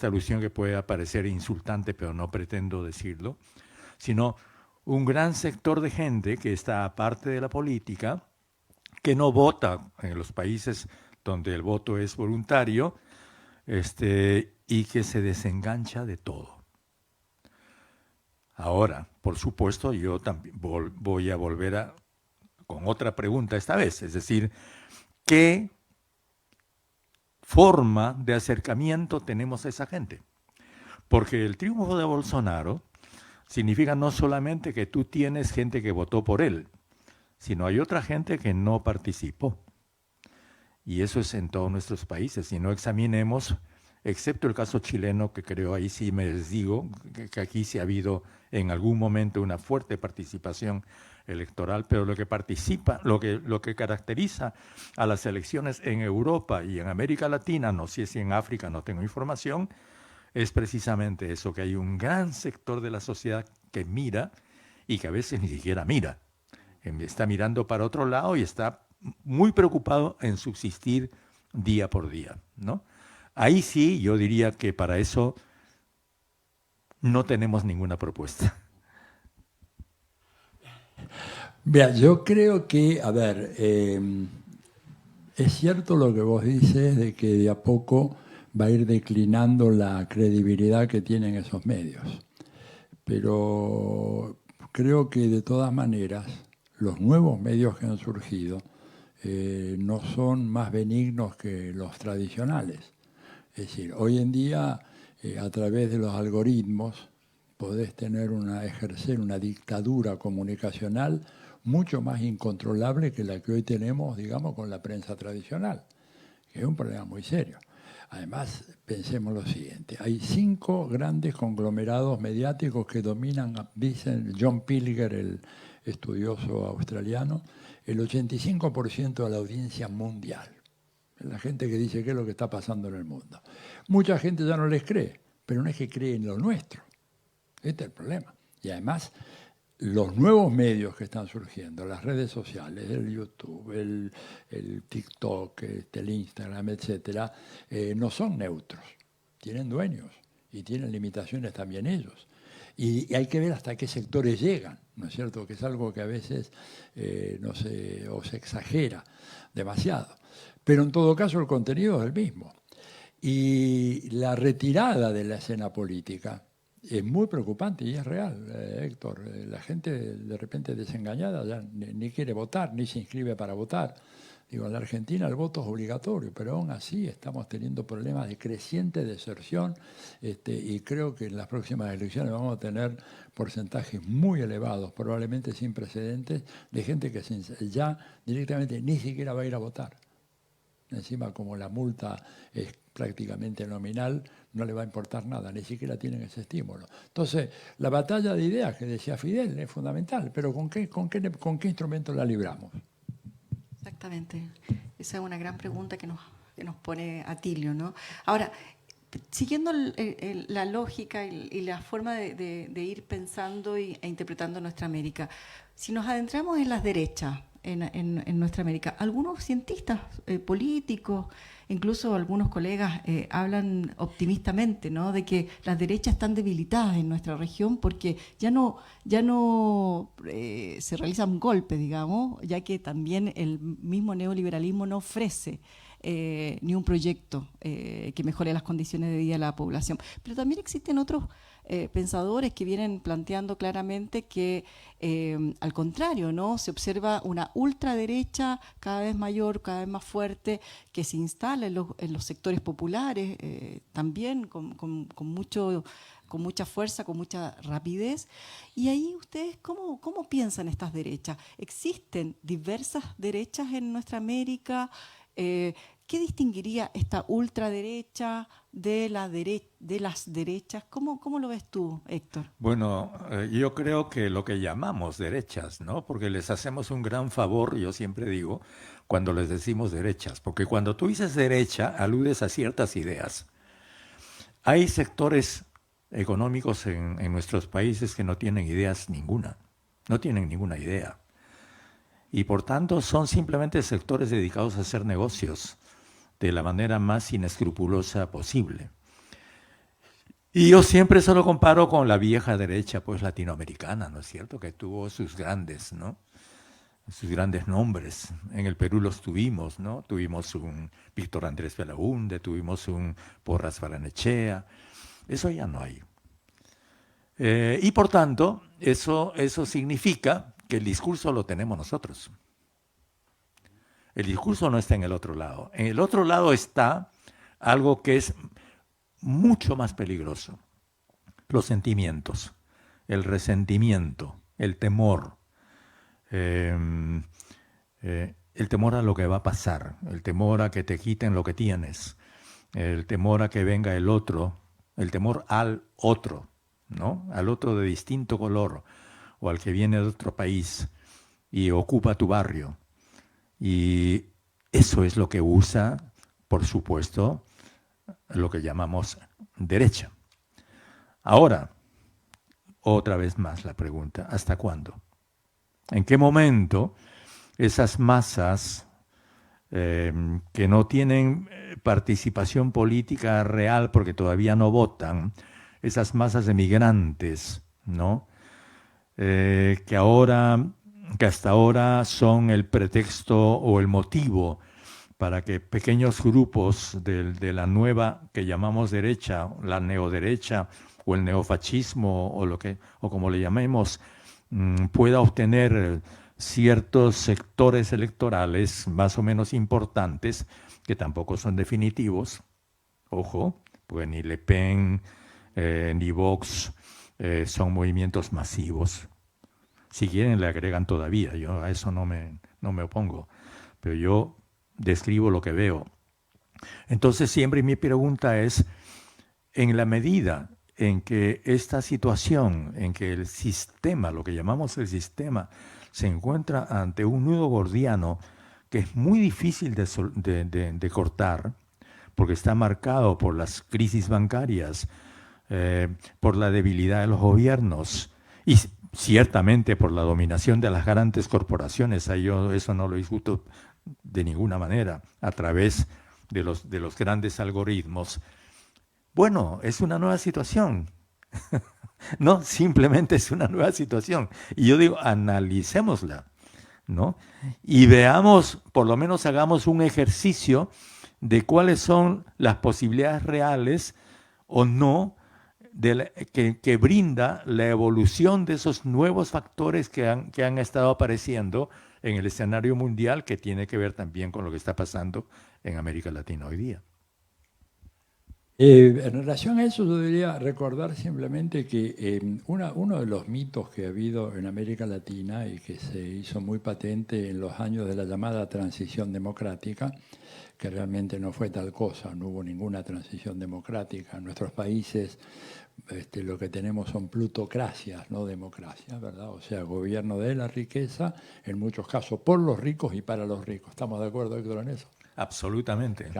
alusión que puede parecer insultante, pero no pretendo decirlo, sino un gran sector de gente que está aparte de la política, que no vota en los países donde el voto es voluntario, y que se desengancha de todo. Ahora, por supuesto, yo también voy a volver con otra pregunta esta vez, es decir, ¿qué forma de acercamiento tenemos a esa gente? Porque el triunfo de Bolsonaro significa no solamente que tú tienes gente que votó por él, sino hay otra gente que no participó. Y eso es en todos nuestros países. Si no examinemos, excepto el caso chileno, que creo ahí sí me les digo, que aquí sí ha habido en algún momento una fuerte participación electoral, pero lo que caracteriza a las elecciones en Europa y en América Latina, no sé si en África, no tengo información, es precisamente eso, que hay un gran sector de la sociedad que mira y que a veces ni siquiera mira. Está mirando para otro lado y está muy preocupado en subsistir día por día, ¿no? Ahí sí, yo diría que para eso no tenemos ninguna propuesta. Vea, yo creo que, a ver, es cierto lo que vos dices de que de a poco va a ir declinando la credibilidad que tienen esos medios. Pero creo que de todas maneras los nuevos medios que han surgido no son más benignos que los tradicionales. Es decir, hoy en día, a través de los algoritmos, podés ejercer una dictadura comunicacional mucho más incontrolable que la que hoy tenemos, digamos, con la prensa tradicional, que es un problema muy serio. Además, pensemos lo siguiente, hay 5 grandes conglomerados mediáticos que dominan, dicen John Pilger, el estudioso australiano, el 85% de la audiencia mundial. La gente que dice qué es lo que está pasando en el mundo. Mucha gente ya no les cree, pero no es que cree en lo nuestro. Este es el problema. Y además, los nuevos medios que están surgiendo, las redes sociales, el YouTube, el TikTok, el Instagram, etcétera, no son neutros. Tienen dueños y tienen limitaciones también ellos. Y hay que ver hasta qué sectores llegan, ¿no es cierto? Que es algo que a veces no sé, o se exagera demasiado. Pero en todo caso el contenido es el mismo. Y la retirada de la escena política es muy preocupante y es real, Héctor. La gente de repente desengañada ya ni quiere votar, ni se inscribe para votar. Digo, en la Argentina el voto es obligatorio, pero aún así estamos teniendo problemas de creciente deserción y creo que en las próximas elecciones vamos a tener porcentajes muy elevados, probablemente sin precedentes, de gente que ya directamente ni siquiera va a ir a votar. Encima, como la multa es prácticamente nominal, no le va a importar nada, ni siquiera tienen ese estímulo. Entonces, la batalla de ideas que decía Fidel es fundamental, pero ¿con qué instrumento la libramos? Exactamente. Esa es una gran pregunta que nos pone Atilio, ¿no? Ahora, siguiendo la lógica y la forma de ir pensando e interpretando nuestra América, si nos adentramos en las derechas, en nuestra América, algunos cientistas políticos, incluso algunos colegas hablan optimistamente, ¿no?, de que las derechas están debilitadas en nuestra región porque ya no se realiza un golpe, digamos, ya que también el mismo neoliberalismo no ofrece ni un proyecto que mejore las condiciones de vida de la población. Pero también existen otros pensadores que vienen planteando claramente que al contrario, ¿no?, se observa una ultraderecha cada vez mayor, cada vez más fuerte, que se instala en los sectores populares, también con mucha fuerza, con mucha rapidez. Y ahí ustedes, ¿cómo piensan estas derechas? ¿Existen diversas derechas en nuestra América? ¿Qué distinguiría esta ultraderecha de las derechas? ¿Cómo lo ves tú, Héctor? Bueno, yo creo que lo que llamamos derechas, ¿no? Porque les hacemos un gran favor, yo siempre digo, cuando les decimos derechas, porque cuando tú dices derecha, aludes a ciertas ideas. Hay sectores económicos en nuestros países que no tienen ideas ninguna, no tienen ninguna idea. Y por tanto son simplemente sectores dedicados a hacer negocios de la manera más inescrupulosa posible. Y yo siempre se lo comparo con la vieja derecha, pues latinoamericana, ¿no es cierto? Que tuvo sus grandes, ¿no? Sus grandes nombres. En el Perú los tuvimos, ¿no? Tuvimos un Víctor Andrés Belaúnde, tuvimos un Porras Barrenechea. Eso ya no hay. Y por tanto, eso significa que el discurso lo tenemos nosotros. El discurso no está en el otro lado. En el otro lado está algo que es mucho más peligroso. Los sentimientos, el resentimiento, el temor. El temor a lo que va a pasar, el temor a que te quiten lo que tienes, el temor a que venga el otro, el temor al otro, ¿no? Al otro de distinto color o al que viene de otro país y ocupa tu barrio. Y eso es lo que usa, por supuesto, lo que llamamos derecha. Ahora, otra vez más la pregunta, ¿hasta cuándo? ¿En qué momento esas masas que no tienen participación política real porque todavía no votan, esas masas de migrantes, ¿no? Que hasta ahora son el pretexto o el motivo para que pequeños grupos de la nueva que llamamos derecha, la neoderecha o el neofascismo o como le llamemos, pueda obtener ciertos sectores electorales más o menos importantes, que tampoco son definitivos, ojo, pues ni Le Pen ni Vox son movimientos masivos. Si quieren le agregan todavía, yo a eso no me opongo, pero yo describo lo que veo. Entonces siempre mi pregunta es, en la medida en que esta situación, en que el sistema, lo que llamamos el sistema, se encuentra ante un nudo gordiano que es muy difícil de cortar, porque está marcado por las crisis bancarias, por la debilidad de los gobiernos y ciertamente por la dominación de las grandes corporaciones. Yo eso no lo discuto de ninguna manera, a través de los grandes algoritmos. Bueno, es una nueva situación. No, simplemente es una nueva situación. Y yo digo, analicémosla, ¿no? Y veamos, por lo menos hagamos un ejercicio de cuáles son las posibilidades reales o no que brinda la evolución de esos nuevos factores que han estado apareciendo en el escenario mundial, que tiene que ver también con lo que está pasando en América Latina hoy día. En relación a eso, yo debería recordar simplemente que uno de los mitos que ha habido en América Latina y que se hizo muy patente en los años de la llamada transición democrática, que realmente no fue tal cosa, no hubo ninguna transición democrática. En nuestros países lo que tenemos son plutocracias, no democracias, ¿verdad? O sea, gobierno de la riqueza, en muchos casos por los ricos y para los ricos. ¿Estamos de acuerdo, Héctor, en eso? Absolutamente.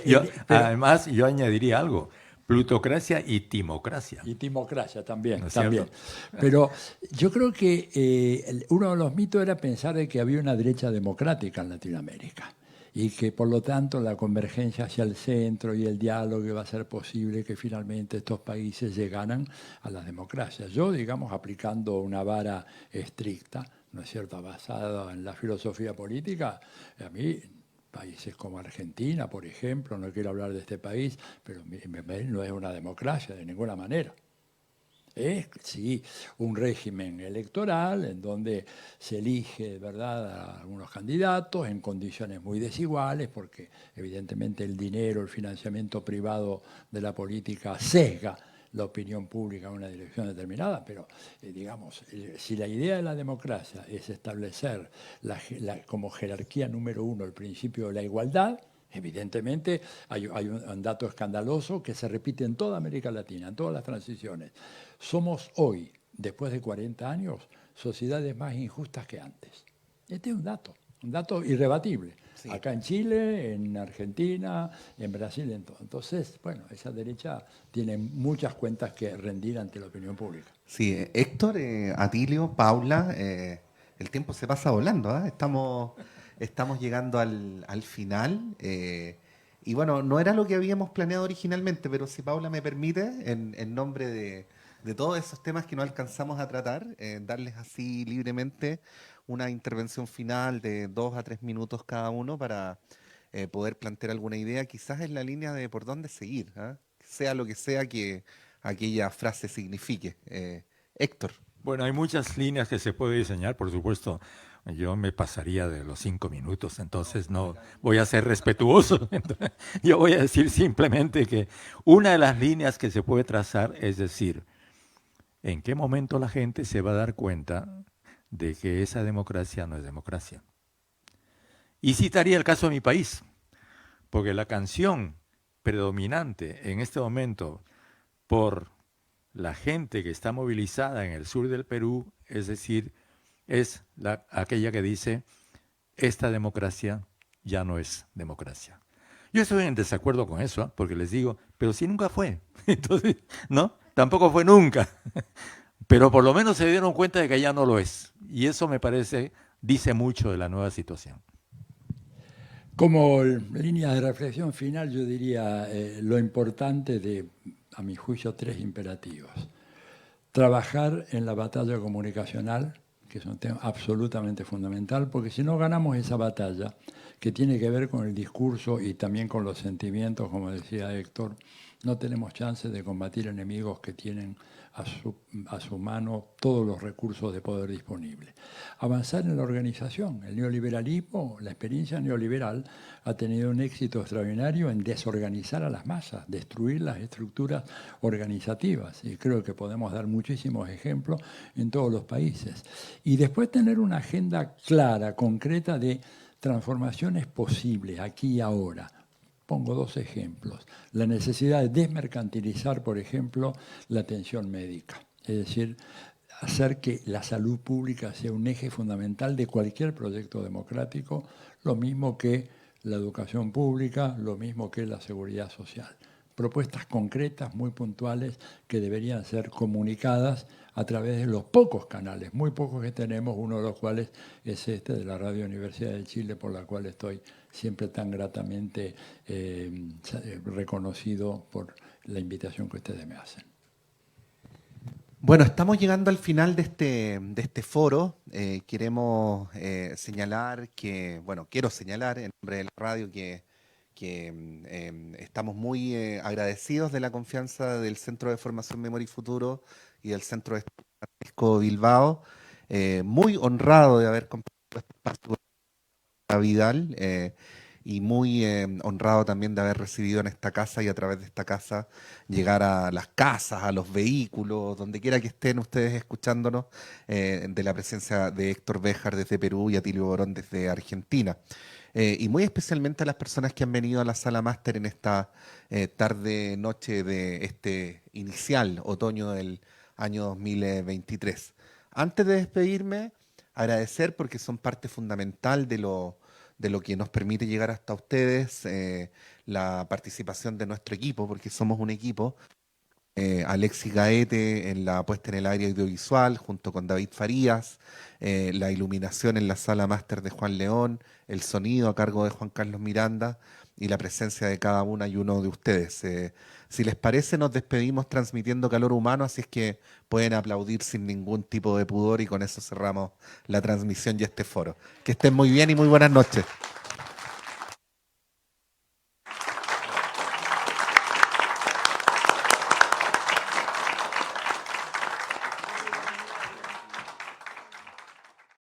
Ya. Además, yo añadiría algo, plutocracia y timocracia. Y timocracia también, ¿No es también. cierto? Pero yo creo que uno de los mitos era pensar de que había una derecha democrática en Latinoamérica y que por lo tanto la convergencia hacia el centro y el diálogo iba a ser posible que finalmente estos países llegaran a la democracia. Yo, digamos, aplicando una vara estricta, ¿no es cierto?, basada en la filosofía política, a mí países como Argentina, por ejemplo, no quiero hablar de este país, pero no es una democracia de ninguna manera. Es, sí, un régimen electoral en donde se elige, ¿verdad?, a algunos candidatos en condiciones muy desiguales, porque evidentemente el dinero, el financiamiento privado de la política sesga la opinión pública en una dirección determinada, pero digamos, si la idea de la democracia es establecer como jerarquía número uno el principio de la igualdad, evidentemente hay un dato escandaloso que se repite en toda América Latina, en todas las transiciones. Somos hoy, después de 40 años, sociedades más injustas que antes. Este es un dato. Un dato irrebatible. Sí. Acá en Chile, en Argentina, en Brasil, en todo. Entonces, bueno, esa derecha tiene muchas cuentas que rendir ante la opinión pública. Sí, Héctor, Atilio, Paula, el tiempo se pasa volando, ¿ah? Estamos llegando al final. Y bueno, no era lo que habíamos planeado originalmente, pero si Paula me permite, en nombre de todos esos temas que no alcanzamos a tratar, darles así libremente una intervención final de 2 a 3 minutos cada uno para poder plantear alguna idea, quizás en la línea de por dónde seguir, ¿ah? Sea lo que sea que aquella frase signifique. Héctor. Bueno, hay muchas líneas que se puede diseñar, por supuesto. Yo me pasaría de los 5 minutos, entonces no voy a ser respetuoso. Entonces, yo voy a decir simplemente que una de las líneas que se puede trazar es decir, ¿en qué momento la gente se va a dar cuenta de que esa democracia no es democracia? Y citaría el caso de mi país, porque la canción predominante en este momento por la gente que está movilizada en el sur del Perú, es decir, es aquella que dice, esta democracia ya no es democracia. Yo estoy en desacuerdo con eso, porque les digo, pero si nunca fue. Entonces, ¿no? Tampoco fue nunca. Pero por lo menos se dieron cuenta de que ya no lo es. Y eso me parece, dice mucho de la nueva situación. Como línea de reflexión final, yo diría lo importante de, a mi juicio, 3 imperativos. Trabajar en la batalla comunicacional, que es un tema absolutamente fundamental, porque si no ganamos esa batalla, que tiene que ver con el discurso y también con los sentimientos, como decía Héctor, no tenemos chance de combatir enemigos que tienen a su mano todos los recursos de poder disponibles. Avanzar en la organización. El neoliberalismo, la experiencia neoliberal, ha tenido un éxito extraordinario en desorganizar a las masas, destruir las estructuras organizativas. Y creo que podemos dar muchísimos ejemplos en todos los países. Y después tener una agenda clara, concreta de transformaciones posibles aquí y ahora. Pongo 2 ejemplos. La necesidad de desmercantilizar, por ejemplo, la atención médica. Es decir, hacer que la salud pública sea un eje fundamental de cualquier proyecto democrático, lo mismo que la educación pública, lo mismo que la seguridad social. Propuestas concretas, muy puntuales, que deberían ser comunicadas a través de los pocos canales, muy pocos que tenemos, uno de los cuales es este de la Radio Universidad de Chile, por la cual estoy siempre tan gratamente reconocido por la invitación que ustedes me hacen. Bueno, estamos llegando al final de este foro. Queremos señalar que, bueno, quiero señalar en nombre de la radio que estamos muy agradecidos de la confianza del Centro de Formación Memoria y Futuro y del Centro de Estudios Francisco Bilbao. Muy honrado de haber compartido este espacio con la Vidal y muy honrado también de haber recibido en esta casa y a través de esta casa llegar a las casas, a los vehículos, donde quiera que estén ustedes escuchándonos, de la presencia de Héctor Béjar desde Perú y Atilio Borón desde Argentina. Y muy especialmente a las personas que han venido a la sala máster en esta tarde-noche de este inicial otoño del año 2023. Antes de despedirme, agradecer porque son parte fundamental de lo que nos permite llegar hasta ustedes, la participación de nuestro equipo, porque somos un equipo. Alexis Gaete en la puesta en el aire audiovisual, junto con David Farías, la iluminación en la sala máster de Juan León, el sonido a cargo de Juan Carlos Miranda y la presencia de cada una y uno de ustedes. Si les parece, nos despedimos transmitiendo calor humano, así es que pueden aplaudir sin ningún tipo de pudor y con eso cerramos la transmisión y este foro. Que estén muy bien y muy buenas noches.